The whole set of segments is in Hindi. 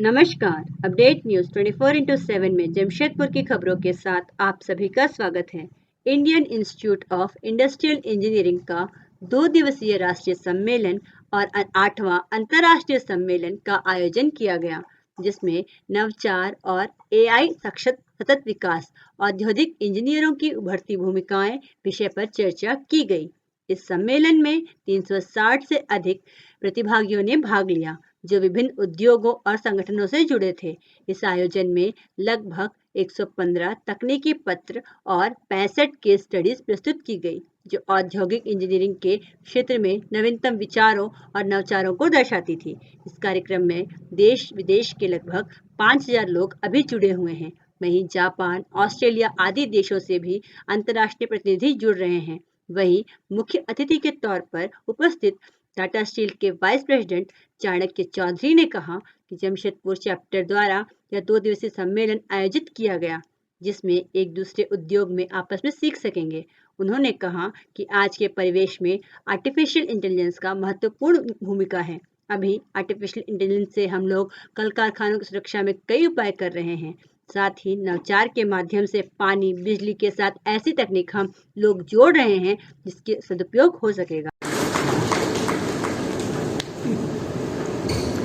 नमस्कार। अपडेट न्यूज 24x7 में जमशेदपुर की खबरों के साथ आप सभी का स्वागत है। Indian institute of industrial engineering का 2 दिवसीय राष्ट्रीय सम्मेलन और 8वां अंतर्राष्ट्रीय सम्मेलन का आयोजन किया गया, जिसमें नवाचार और एआई सतत विकास, औद्योगिक इंजीनियरों की उभरती भूमिकाएं विषय पर चर्चा की गई। इस सम्मेलन में 360 से अधिक प्रतिभागियों ने भाग लिया, जो विभिन्न उद्योगों और संगठनों से जुड़े थे। इस आयोजन में लगभग 115 तकनीकी पत्र और 65 केस स्टडीज प्रस्तुत की गई, जो औद्योगिक इंजीनियरिंग के क्षेत्र में नवीनतम विचारों और नवाचारों को दर्शाती थी। इस कार्यक्रम में देश विदेश के लगभग 5000 लोग अभी जुड़े हुए हैं। वहीं जापान, ऑस्ट्रेलिया आदि देशों से भी अंतर्राष्ट्रीय प्रतिनिधि जुड़ रहे हैं। वहीं मुख्य अतिथि के तौर पर उपस्थित टाटा स्टील के वाइस प्रेसिडेंट चाणक्य चौधरी ने कहा कि जमशेदपुर चैप्टर द्वारा यह 2 दिवसीय सम्मेलन आयोजित किया गया, जिसमें एक दूसरे उद्योग में आपस में सीख सकेंगे। उन्होंने कहा कि आज के परिवेश में आर्टिफिशियल इंटेलिजेंस का महत्वपूर्ण भूमिका है। अभी आर्टिफिशियल इंटेलिजेंस से हम लोग कल कारखानों की सुरक्षा में कई उपाय कर रहे हैं। साथ ही नवाचार के माध्यम से पानी, बिजली के साथ ऐसी तकनीक हम लोग जोड़ रहे हैं जिसके सदुपयोग हो सकेगा।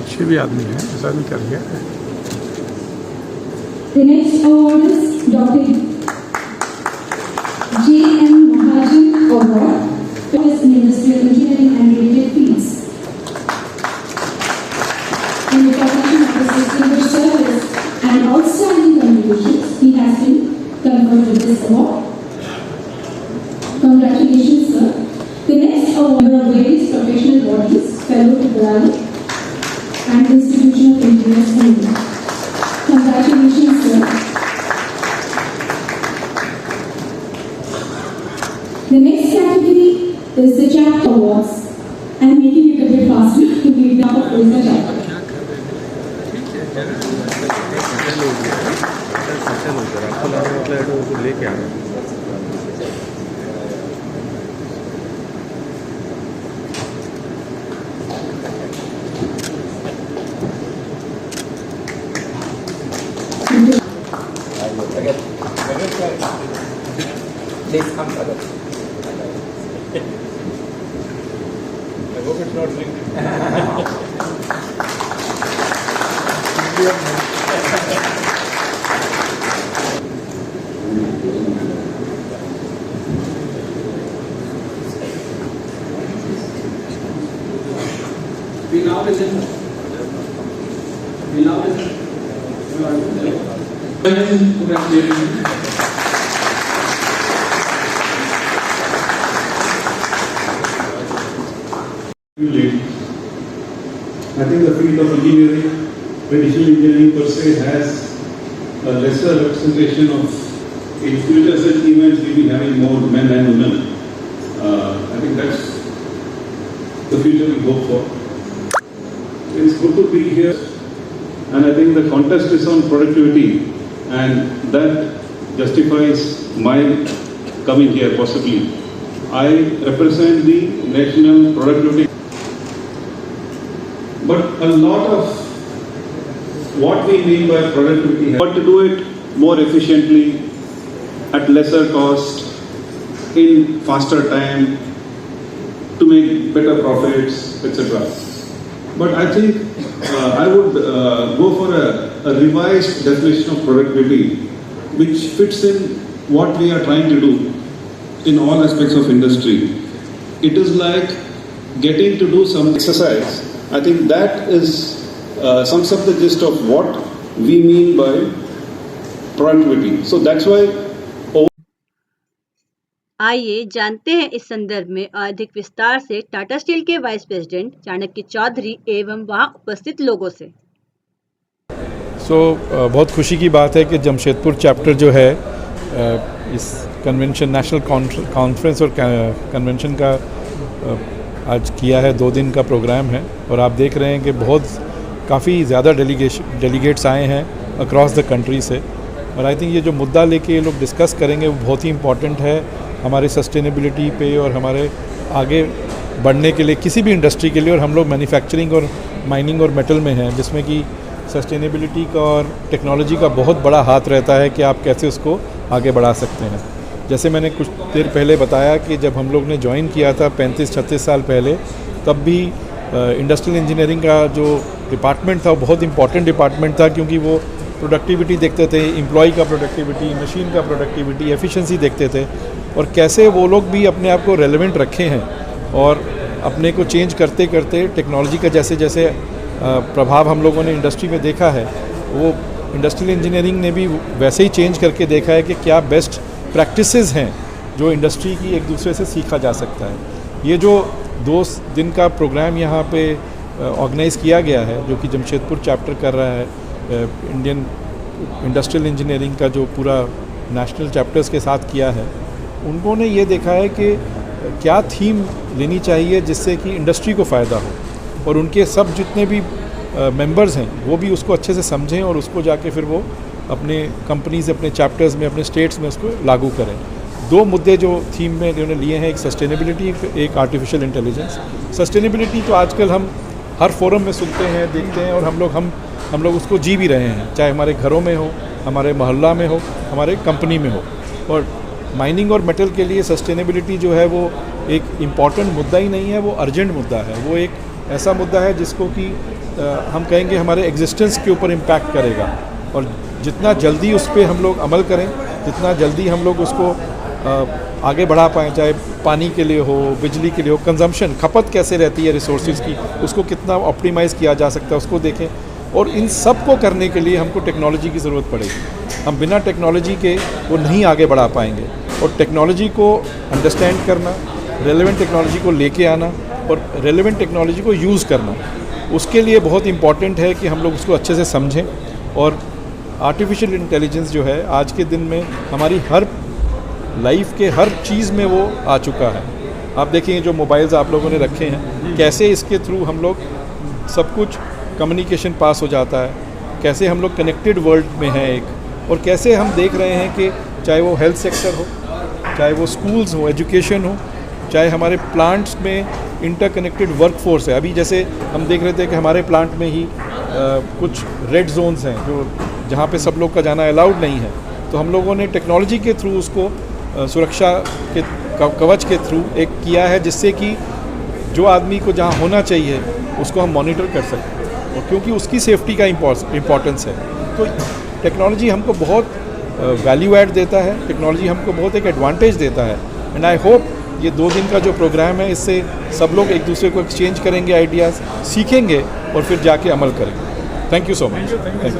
अच्छे भी आदमी है, ऐसा नहीं कर गया। The next award is Dr. J.M. Mahajan Award, Professor in Industrial Engineering and Related Fields. In recognition of his distinguished service and outstanding contributions, he has been conferred with this award. Congratulations, sir. The next award of various professional bodies, fellow to Bali and Institution of Engineers India. Congratulations, sir. The next category is the chapter awards. I am making it a bit faster to read down the chapter. लेके आ रहे हैं। Please come, brother. I hope it's not linked. We now listen. Congratulations. I think the field of engineering, traditional engineering per se, has a lesser representation of, in future such events we will be having more men and women. I think that's the future we hope for. It's good to be here, and I think the contest is on productivity, and that justifies my coming here possibly. I represent the national productivity. But a lot of what we mean by productivity, but to do it more efficiently, at lesser cost, in faster time, to make better profits, etc. But I think I would go for a revised definition of productivity, which fits in what we are trying to do in all aspects of industry. It is like getting to do some exercise. I think that is sums up the gist of what we mean by productivity. So that's why. आइए जानते हैं इस संदर्भ में अधिक विस्तार से टाटा स्टील के वाइस प्रेसिडेंट चाणक्य चौधरी एवं वहां उपस्थित लोगों से। बहुत खुशी की बात है कि जमशेदपुर चैप्टर जो है इस कन्वेंशन, नेशनल कॉन्फ्रेंस और कन्वेंशन का आज किया है। 2 दिन का प्रोग्राम है और आप देख रहे हैं कि काफ़ी ज़्यादा डेलीगेट्स आए हैं अक्रॉस द कंट्री से। और आई थिंक ये जो मुद्दा लेके ये लोग डिस्कस करेंगे वो बहुत ही इम्पॉर्टेंट है हमारे सस्टेनेबिलिटी पे और हमारे आगे बढ़ने के लिए किसी भी इंडस्ट्री के लिए। और हम लोग मैन्युफैक्चरिंग और माइनिंग और मेटल में हैं, जिसमें कि सस्टेनेबिलिटी का और टेक्नोलॉजी का बहुत बड़ा हाथ रहता है कि आप कैसे उसको आगे बढ़ा सकते हैं। जैसे मैंने कुछ देर पहले बताया कि जब हम लोग ने ज्वाइन किया था 35-36 साल पहले, तब भी इंडस्ट्रियल इंजीनियरिंग का जो डिपार्टमेंट था वो बहुत इंपॉर्टेंट डिपार्टमेंट था, क्योंकि वो प्रोडक्टिविटी देखते थे, एम्प्लॉय का प्रोडक्टिविटी, मशीन का प्रोडक्टिविटी, एफिशिएंसी देखते थे, और कैसे वो लोग भी अपने आप को रेलेवेंट रखे हैं और अपने को चेंज करते करते टेक्नोलॉजी का जैसे जैसे प्रभाव हम लोगों ने इंडस्ट्री में देखा है, वो इंडस्ट्रियल इंजीनियरिंग ने भी वैसे ही चेंज करके देखा है कि क्या बेस्ट प्रैक्टिसेस हैं जो इंडस्ट्री की एक दूसरे से सीखा जा सकता है। ये जो 2 दिन का प्रोग्राम यहाँ पे ऑर्गेनाइज़ किया गया है, जो कि जमशेदपुर चैप्टर कर रहा है, इंडियन इंडस्ट्रियल इंजीनियरिंग का जो पूरा नेशनल चैप्टर्स के साथ किया है, उन्होंने ये देखा है कि क्या थीम लेनी चाहिए जिससे कि इंडस्ट्री को फ़ायदा हो, और उनके सब जितने भी मेंबर्स हैं वो भी उसको अच्छे से समझें और उसको जाके फिर वो अपने कंपनीज, अपने चैप्टर्स में, अपने स्टेट्स में उसको लागू करें। 2 मुद्दे जो थीम में उन्होंने लिए हैं, एक सस्टेनेबिलिटी, एक आर्टिफिशियल इंटेलिजेंस। सस्टेनेबिलिटी तो आजकल हम हर फोरम में सुनते हैं, देखते हैं, और हम लोग उसको जी भी रहे हैं, चाहे हमारे घरों में हो, हमारे मोहल्ला में हो, हमारे कंपनी में हो। और माइनिंग और मेटल के लिए सस्टेनेबिलिटी जो है वो एक इम्पॉर्टेंट मुद्दा ही नहीं है, वो अर्जेंट मुद्दा है। वो एक ऐसा मुद्दा है जिसको कि हम कहेंगे हमारे एग्जिस्टेंस के ऊपर इम्पैक्ट करेगा, और जितना जल्दी उस पर हम लोग अमल करें, जितना जल्दी हम लोग उसको आगे बढ़ा पाएँ, चाहे पानी के लिए हो, बिजली के लिए हो, कंजम्पशन, खपत कैसे रहती है रिसोर्सेज की, उसको कितना ऑप्टिमाइज़ किया जा सकता है, उसको देखें। और इन सब को करने के लिए हमको टेक्नोलॉजी की ज़रूरत पड़ेगी। हम बिना टेक्नोलॉजी के वो नहीं आगे बढ़ा पाएंगे। और टेक्नोलॉजी को अंडरस्टैंड करना, रेलेवेंट टेक्नोलॉजी को लेके आना और रेलेवेंट टेक्नोलॉजी को यूज़ करना, उसके लिए बहुत इम्पॉर्टेंट है कि हम लोग उसको अच्छे से समझें। और आर्टिफिशियल इंटेलिजेंस जो है आज के दिन में हमारी हर लाइफ के हर चीज़ में वो आ चुका है। आप देखेंगे जो मोबाइल्स आप लोगों ने रखे हैं, कैसे इसके थ्रू हम लोग सब कुछ कम्युनिकेशन पास हो जाता है, कैसे हम लोग कनेक्टेड वर्ल्ड में हैं एक, और कैसे हम देख रहे हैं कि चाहे वो हेल्थ सेक्टर हो, चाहे वो स्कूल्स हो, एजुकेशन हो, चाहे हमारे प्लांट्स में इंटरकनेक्टेड वर्कफोर्स है। अभी जैसे हम देख रहे थे कि हमारे प्लांट में ही कुछ रेड जोन्स हैं जो जहाँ पे सब लोग का जाना अलाउड नहीं है, तो हम लोगों ने टेक्नोलॉजी के थ्रू उसको सुरक्षा के कवच के थ्रू एक किया है, जिससे कि जो आदमी को जहाँ होना चाहिए उसको हम मॉनिटर कर सकते हैं, और क्योंकि उसकी सेफ्टी का इम्पोर्टेंस है। तो टेक्नोलॉजी हमको बहुत वैल्यू ऐड देता है, टेक्नोलॉजी हमको बहुत एक एडवांटेज देता है। एंड आई होप ये 2 दिन का जो प्रोग्राम है, इससे सब लोग एक दूसरे को एक्सचेंज करेंगे, आइडियाज़ सीखेंगे और फिर जाके अमल करेंगे। Thank you so much. Thank you.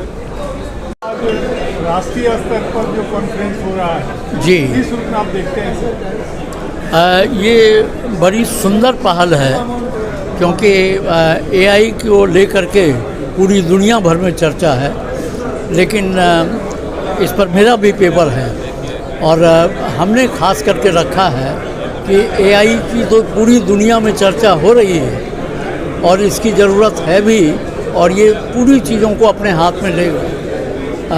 राष्ट्रीय स्तर पर जो कॉन्फ्रेंस हो रहा है, जी, इस रूप में आप देखते हैं सर? ये बड़ी सुंदर पहल है, क्योंकि एआई को लेकर के पूरी दुनिया भर में चर्चा है, लेकिन इस पर मेरा भी पेपर है, और हमने खास करके रखा है कि एआई की तो पूरी दुनिया में चर्चा हो रही है और इसकी ज़रूरत है भी, और ये पूरी चीज़ों को अपने हाथ में लेगा।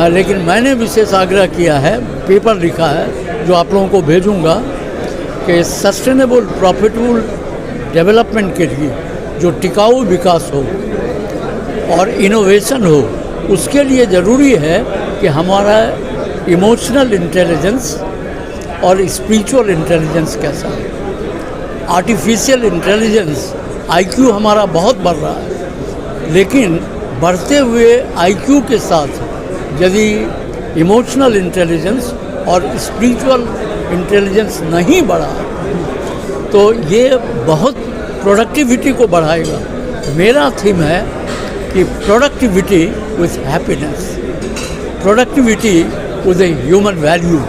लेकिन मैंने विशेष आग्रह किया है, पेपर लिखा है जो आप लोगों को भेजूंगा, कि सस्टेनेबल प्रॉफिटेबल डेवलपमेंट के लिए जो टिकाऊ विकास हो और इनोवेशन हो, उसके लिए ज़रूरी है कि हमारा इमोशनल इंटेलिजेंस और स्पिरिचुअल इंटेलिजेंस कैसा है। आर्टिफिशियल इंटेलिजेंस आईक्यू हमारा बहुत बढ़ रहा है, लेकिन बढ़ते हुए आईक्यू के साथ यदि इमोशनल इंटेलिजेंस और स्पिरिचुअल इंटेलिजेंस नहीं बढ़ा तो ये बहुत प्रोडक्टिविटी को बढ़ाएगा। मेरा थीम है कि productivity with happiness, productivity with a human value,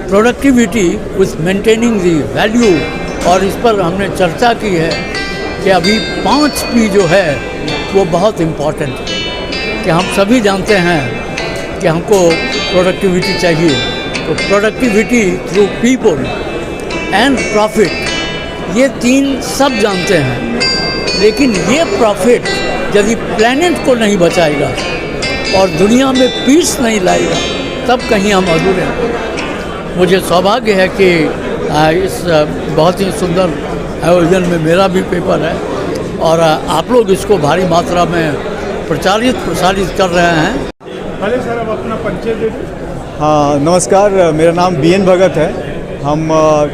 productivity with maintaining the value. और इस पर हमने चर्चा की है कि अभी 5P जो है वो बहुत इम्पॉर्टेंट है, कि हम सभी जानते हैं कि हमको प्रोडक्टिविटी चाहिए, तो productivity through people and profit, ये 3 सब जानते हैं। लेकिन ये प्रॉफिट यदि प्लैनेट को नहीं बचाएगा और दुनिया में पीस नहीं लाएगा, तब कहीं हम अधूरे हैं। मुझे सौभाग्य है कि इस बहुत ही सुंदर आयोजन में मेरा भी पेपर है, और आप लोग इसको भारी मात्रा में प्रसारित कर रहे हैं। पहले सर अब अपना परिचय दे दें। हाँ नमस्कार, मेरा नाम BN भगत है। हम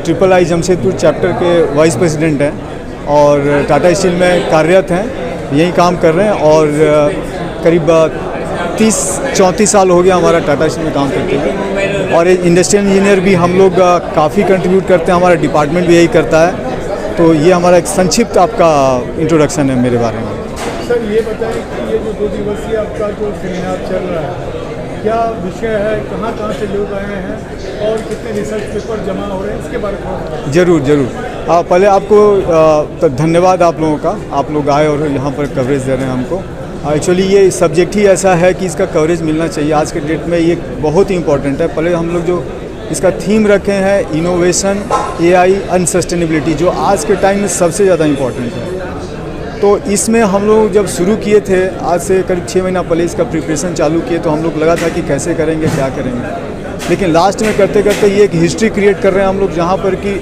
III जमशेदपुर चैप्टर के वाइस प्रेसिडेंट हैं और टाटा स्टील में कार्यरत हैं, यहीं काम कर रहे हैं और करीब 30-34 साल हो गया हमारा टाटा स्टील में काम करते हैं। और इंडस्ट्रियल इंजीनियर भी हम लोग काफ़ी कंट्रीब्यूट करते हैं, हमारा डिपार्टमेंट भी यही करता है। तो ये हमारा एक संक्षिप्त आपका इंट्रोडक्शन है मेरे बारे में। सर ये बताएं कि ये जो 2 दिवसीय आपका जो सेमिनार चल रहा है, क्या विषय है, कहाँ से लोग आए हैं और कितने रिसर्च पेपर जमा हो रहे हैं, इसके बारे में ज़रूर। पहले आपको धन्यवाद आप लोगों का, आप लोग आए और यहाँ पर कवरेज दे रहे हैं हमको। एक्चुअली ये सब्जेक्ट ही ऐसा है कि इसका कवरेज मिलना चाहिए। आज के डेट में ये बहुत ही इम्पोर्टेंट है। पहले हम लोग जो इसका थीम रखे हैं इनोवेशन, AI एंड सस्टेनेबिलिटी, जो आज के टाइम में सबसे ज़्यादा इम्पोर्टेंट है। तो इसमें हम लोग जब शुरू किए थे, आज से करीब 6 महीना पहले इसका प्रिपरेशन चालू किए, तो हम लोग लगा था कि कैसे करेंगे, क्या करेंगे। लेकिन लास्ट में करते करते ये एक हिस्ट्री क्रिएट कर रहे हैं हम लोग, जहाँ पर कि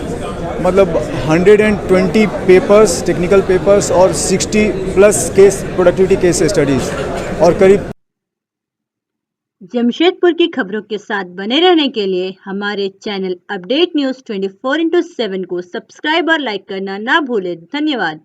मतलब 120 पेपर्स, टेक्निकल पेपर्स और 60+ केस प्रोडक्टिविटी केस स्टडीज़ और करीब। जमशेदपुर की खबरों के साथ बने रहने के लिए हमारे चैनल अपडेट न्यूज़ 24x7 को सब्सक्राइब और लाइक करना ना भूलें। धन्यवाद।